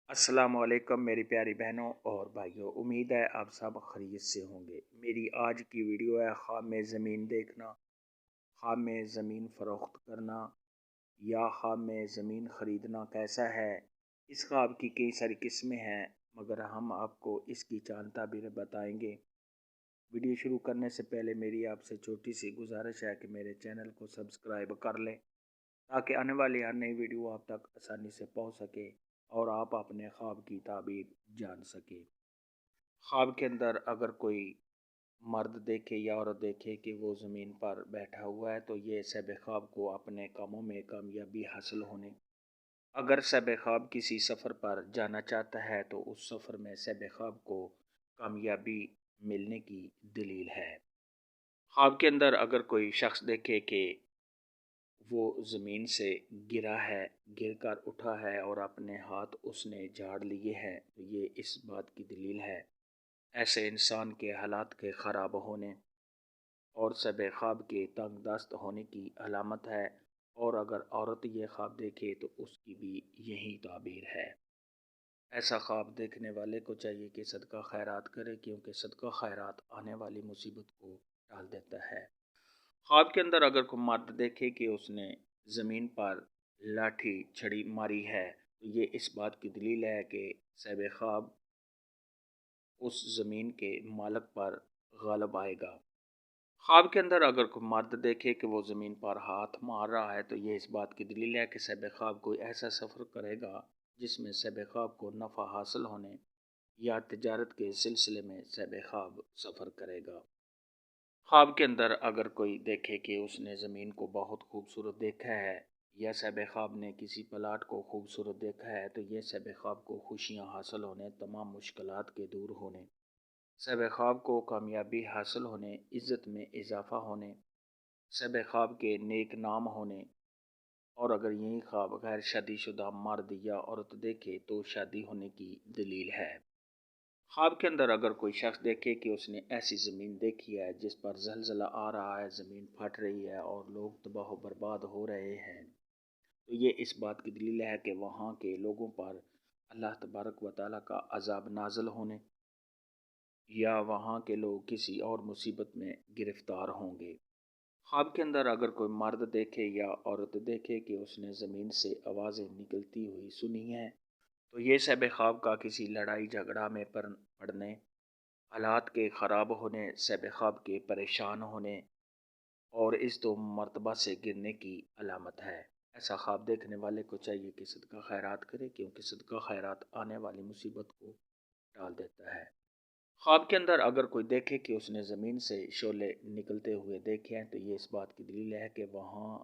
السلام علیکم میری پیاری بہنوں اور بھائیوں، امید ہے آپ سب خیریت سے ہوں گے۔ میری آج کی ویڈیو ہے خواب میں زمین دیکھنا، خواب میں زمین فروخت کرنا یا خواب میں زمین خریدنا کیسا ہے۔ اس خواب کی کئی ساری قسمیں ہیں، مگر ہم آپ کو اس کی چند تعبیریں بتائیں گے۔ ویڈیو شروع کرنے سے پہلے میری آپ سے چھوٹی سی گزارش ہے کہ میرے چینل کو سبسکرائب کر لیں تاکہ آنے والی ہر نئی ویڈیو آپ تک آسانی سے پہنچ سکے اور آپ اپنے خواب کی تعبیر جان سکیں۔ خواب کے اندر اگر کوئی مرد دیکھے یا عورت دیکھے کہ وہ زمین پر بیٹھا ہوا ہے تو یہ صاحب خواب کو اپنے کاموں میں کامیابی حاصل ہونے، اگر صاحب خواب کسی سفر پر جانا چاہتا ہے تو اس سفر میں صاحب خواب کو کامیابی ملنے کی دلیل ہے۔ خواب کے اندر اگر کوئی شخص دیکھے کہ وہ زمین سے گرا ہے، گر کر اٹھا ہے اور اپنے ہاتھ اس نے جھاڑ لیے ہیں تو یہ اس بات کی دلیل ہے ایسے انسان کے حالات کے خراب ہونے اور شب خواب کے تنگ دست ہونے کی علامت ہے، اور اگر عورت یہ خواب دیکھے تو اس کی بھی یہی تعبیر ہے۔ ایسا خواب دیکھنے والے کو چاہیے کہ صدقہ خیرات کرے، کیونکہ صدقہ خیرات آنے والی مصیبت کو ٹال دیتا ہے۔ خواب کے اندر اگر کوئی مرد دیکھے کہ اس نے زمین پر لاٹھی چھڑی ماری ہے تو یہ اس بات کی دلیل ہے کہ صاحب خواب اس زمین کے مالک پر غالب آئے گا۔ خواب کے اندر اگر کوئی مرد دیکھے کہ وہ زمین پر ہاتھ مار رہا ہے تو یہ اس بات کی دلیل ہے کہ صاحب خواب کوئی ایسا سفر کرے گا جس میں صاحب خواب کو نفع حاصل ہونے یا تجارت کے سلسلے میں صاحب خواب سفر کرے گا۔ خواب کے اندر اگر کوئی دیکھے کہ اس نے زمین کو بہت خوبصورت دیکھا ہے یا صاحب خواب نے کسی پلاٹ کو خوبصورت دیکھا ہے تو یہ صاحب خواب کو خوشیاں حاصل ہونے، تمام مشکلات کے دور ہونے، صاحب خواب کو کامیابی حاصل ہونے، عزت میں اضافہ ہونے، صاحب خواب کے نیک نام ہونے، اور اگر یہی خواب غیر شادی شدہ مرد یا عورت دیکھے تو شادی ہونے کی دلیل ہے۔ خواب کے اندر اگر کوئی شخص دیکھے کہ اس نے ایسی زمین دیکھی ہے جس پر زلزلہ آ رہا ہے، زمین پھٹ رہی ہے اور لوگ تباہ و برباد ہو رہے ہیں تو یہ اس بات کی دلیل ہے کہ وہاں کے لوگوں پر اللہ تبارک و تعالیٰ کا عذاب نازل ہونے یا وہاں کے لوگ کسی اور مصیبت میں گرفتار ہوں گے۔ خواب کے اندر اگر کوئی مرد دیکھے یا عورت دیکھے کہ اس نے زمین سے آوازیں نکلتی ہوئی سنی ہیں تو یہ صاحب خواب کا کسی لڑائی جھگڑا میں پڑنے، حالات کے خراب ہونے، صاحب خواب کے پریشان ہونے اور اس دو مرتبہ سے گرنے کی علامت ہے۔ ایسا خواب دیکھنے والے کو چاہیے کہ صدقہ خیرات کرے، کیونکہ صدقہ خیرات آنے والی مصیبت کو ٹال دیتا ہے۔ خواب کے اندر اگر کوئی دیکھے کہ اس نے زمین سے شعلے نکلتے ہوئے دیکھے ہیں تو یہ اس بات کی دلیل ہے کہ وہاں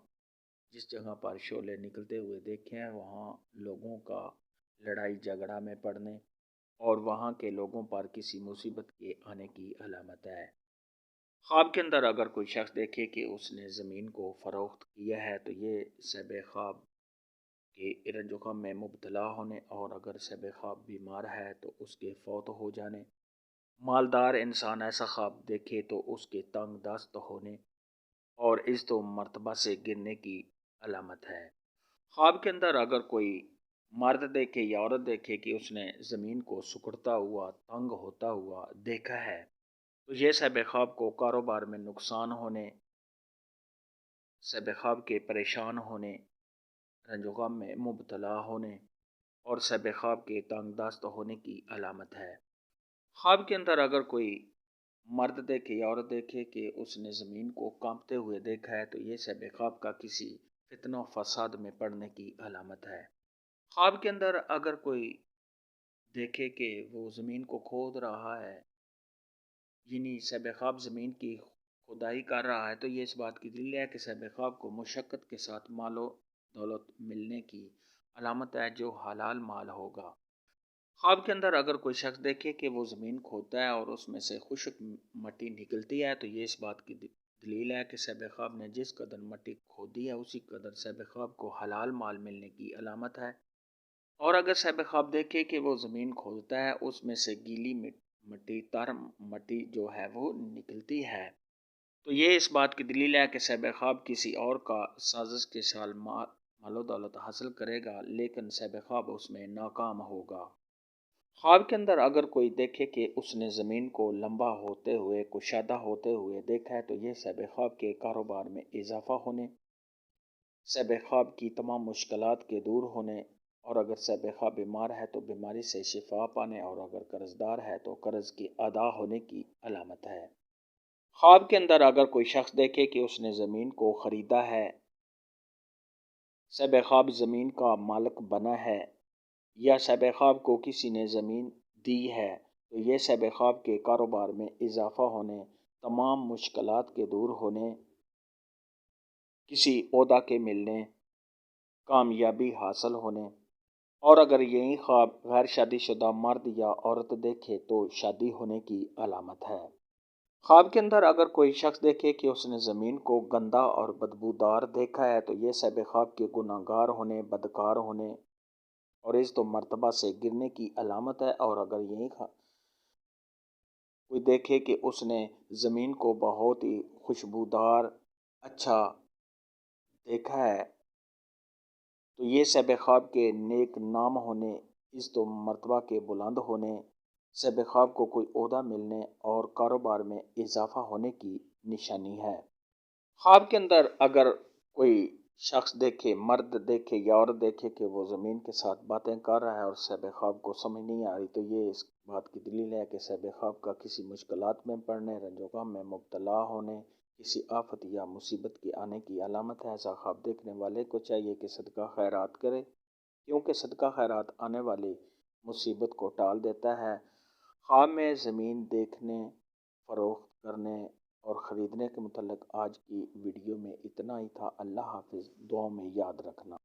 جس جگہ پر شعلے نکلتے ہوئے دیکھے ہیں وہاں لوگوں کا لڑائی جھگڑا میں پڑنے اور وہاں کے لوگوں پر کسی مصیبت کے آنے کی علامت ہے۔ خواب کے اندر اگر کوئی شخص دیکھے کہ اس نے زمین کو فروخت کیا ہے تو یہ صاحب خواب کے رنج و غم میں مبتلا ہونے، اور اگر صاحب خواب بیمار ہے تو اس کے فوت ہو جانے، مالدار انسان ایسا خواب دیکھے تو اس کے تنگ دست ہونے اور اس دو مرتبہ سے گرنے کی علامت ہے۔ خواب کے اندر اگر کوئی مرد دیکھے یا عورت دیکھے کہ اس نے زمین کو سکڑتا ہوا، تنگ ہوتا ہوا دیکھا ہے تو یہ صاحب خواب کو کاروبار میں نقصان ہونے، صاحب خواب کے پریشان ہونے، رنج و غم میں مبتلا ہونے اور صاحب خواب کے تنگ دست ہونے کی علامت ہے۔ خواب کے اندر اگر کوئی مرد دیکھے یا عورت دیکھے کہ اس نے زمین کو کانپتے ہوئے دیکھا ہے تو یہ صاحب خواب کا کسی فتنہ و فساد میں پڑنے کی علامت ہے۔ خواب کے اندر اگر کوئی دیکھے کہ وہ زمین کو کھود رہا ہے، یعنی صاحب خواب زمین کی کھدائی کر رہا ہے تو یہ اس بات کی دلیل ہے کہ صاحب خواب کو مشقت کے ساتھ مال و دولت ملنے کی علامت ہے جو حلال مال ہوگا۔ خواب کے اندر اگر کوئی شخص دیکھے کہ وہ زمین کھودتا ہے اور اس میں سے خشک مٹی نکلتی ہے تو یہ اس بات کی دلیل ہے کہ صاحب خواب نے جس قدر مٹی کھودی ہے اسی قدر صاحب خواب کو حلال مال ملنے کی علامت ہے، اور اگر صاحب خواب دیکھے کہ وہ زمین کھودتا ہے اس میں سے گیلی مٹی، تر مٹی جو ہے وہ نکلتی ہے تو یہ اس بات کی دلیل ہے کہ صاحب خواب کسی اور کا سازش کے ساتھ مال و دولت حاصل کرے گا، لیکن صاحب خواب اس میں ناکام ہوگا۔ خواب کے اندر اگر کوئی دیکھے کہ اس نے زمین کو لمبا ہوتے ہوئے، کشادہ ہوتے ہوئے دیکھا ہے، تو یہ صاحب خواب کے کاروبار میں اضافہ ہونے، صاحب خواب کی تمام مشکلات کے دور ہونے، اور اگر صاحب خواب بیمار ہے تو بیماری سے شفا پانے، اور اگر قرض دار ہے تو قرض کی ادا ہونے کی علامت ہے۔ خواب کے اندر اگر کوئی شخص دیکھے کہ اس نے زمین کو خریدا ہے، صاحب خواب زمین کا مالک بنا ہے، یا صاحب خواب کو کسی نے زمین دی ہے، تو یہ صاحب خواب کے کاروبار میں اضافہ ہونے، تمام مشکلات کے دور ہونے، کسی عہدہ کے ملنے، کامیابی حاصل ہونے، اور اگر یہی خواب غیر شادی شدہ مرد یا عورت دیکھے تو شادی ہونے کی علامت ہے۔ خواب کے اندر اگر کوئی شخص دیکھے کہ اس نے زمین کو گندا اور بدبودار دیکھا ہے، تو یہ صاحب خواب کے گناہ گار ہونے، بدکار ہونے اور عزت و مرتبہ سے گرنے کی علامت ہے۔ اور اگر یہی کوئی دیکھے کہ اس نے زمین کو بہت ہی خوشبودار، اچھا دیکھا ہے، تو یہ صاحب خواب کے نیک نام ہونے، عزت و مرتبہ کے بلند ہونے، صاحب خواب کو کوئی عہدہ ملنے اور کاروبار میں اضافہ ہونے کی نشانی ہے۔ خواب کے اندر اگر کوئی شخص دیکھے، مرد دیکھے یا عورت دیکھے کہ وہ زمین کے ساتھ باتیں کر رہا ہے اور صاحب خواب کو سمجھ نہیں آ رہی، تو یہ اس بات کی دلیل ہے کہ صاحب خواب کا کسی مشکلات میں پڑنے، رنج و غم میں مبتلا ہونے، کسی آفت یا مصیبت کے آنے کی علامت ہے۔ ایسا خواب دیکھنے والے کو چاہیے کہ صدقہ خیرات کرے، کیونکہ صدقہ خیرات آنے والی مصیبت کو ٹال دیتا ہے۔ خواب میں زمین دیکھنے، فروخت کرنے اور خریدنے کے متعلق آج کی ویڈیو میں اتنا ہی تھا۔ اللہ حافظ، دعاؤں میں یاد رکھنا۔